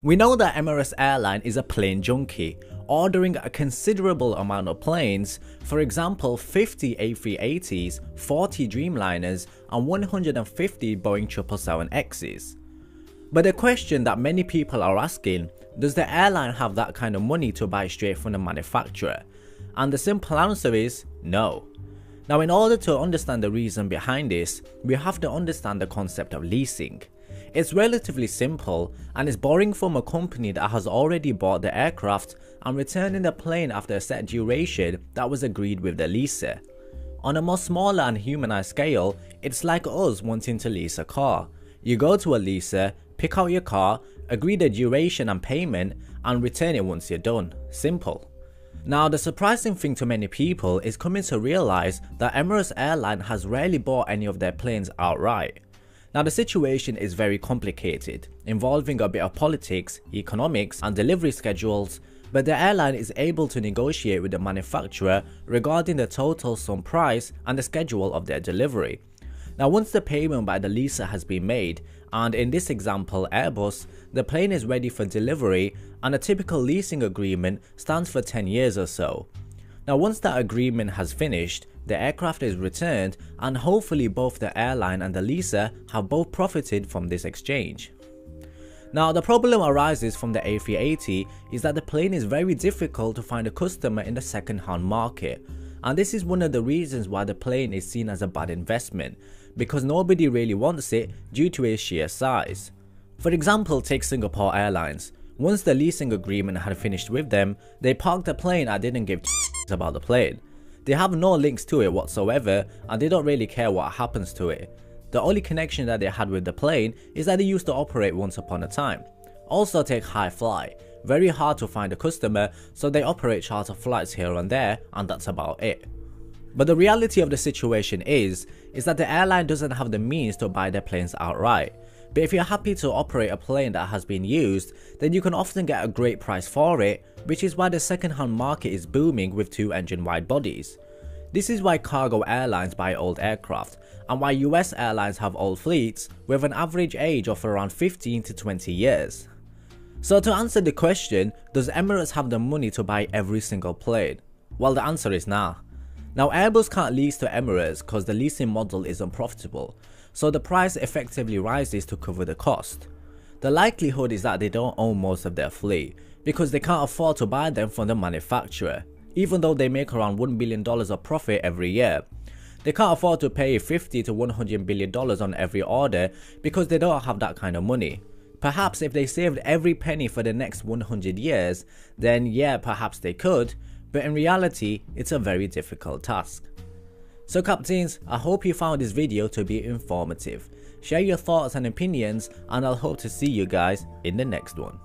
We know that Emirates Airline is a plane junkie, ordering a considerable amount of planes, for example 50 A380s, 40 Dreamliners and 150 Boeing 777Xs. But the question that many people are asking, does the airline have that kind of money to buy straight from the manufacturer? And the simple answer is no. Now, in order to understand the reason behind this, we have to understand the concept of leasing. It's relatively simple and is borrowing from a company that has already bought the aircraft and returning the plane after a set duration that was agreed with the leaser. On a more smaller and humanized scale, it's like us wanting to lease a car. You go to a leaser, pick out your car, agree the duration and payment, and return it once you're done. Simple. Now, the surprising thing to many people is coming to realize that Emirates Airline has rarely bought any of their planes outright. Now, the situation is very complicated, involving a bit of politics, economics and delivery schedules, but the airline is able to negotiate with the manufacturer regarding the total sum price and the schedule of their delivery. Now, once the payment by the leaser has been made, and in this example Airbus, the plane is ready for delivery and a typical leasing agreement stands for 10 years or so. Now, once that agreement has finished, the aircraft is returned and hopefully both the airline and the leaser have both profited from this exchange. Now, the problem arises from the A380 is that the plane is very difficult to find a customer in the second-hand market, and this is one of the reasons why the plane is seen as a bad investment, because nobody really wants it due to its sheer size. For example, take Singapore Airlines. Once the leasing agreement had finished with them, they parked the plane and didn't give about the plane. They have no links to it whatsoever and they don't really care what happens to it. The only connection that they had with the plane is that they used to operate once upon a time. Also, take High Fly. Very hard to find a customer, so they operate charter flights here and there, and that's about it. But the reality of the situation is that the airline doesn't have the means to buy their planes outright. But if you're happy to operate a plane that has been used, then you can often get a great price for it, which is why the second-hand market is booming with two-engine wide bodies. This is why cargo airlines buy old aircraft, and why US airlines have old fleets with an average age of around 15 to 20 years. So to answer the question, does Emirates have the money to buy every single plane? Well, the answer is nah. Now, Airbus can't lease to Emirates because the leasing model is unprofitable, so the price effectively rises to cover the cost. The likelihood is that they don't own most of their fleet, because they can't afford to buy them from the manufacturer, even though they make around $1 billion of profit every year. They can't afford to pay $50 to $100 billion on every order because they don't have that kind of money. Perhaps if they saved every penny for the next 100 years, then yeah, perhaps they could, but in reality, it's a very difficult task. So captains, I hope you found this video to be informative. Share your thoughts and opinions, and I'll hope to see you guys in the next one.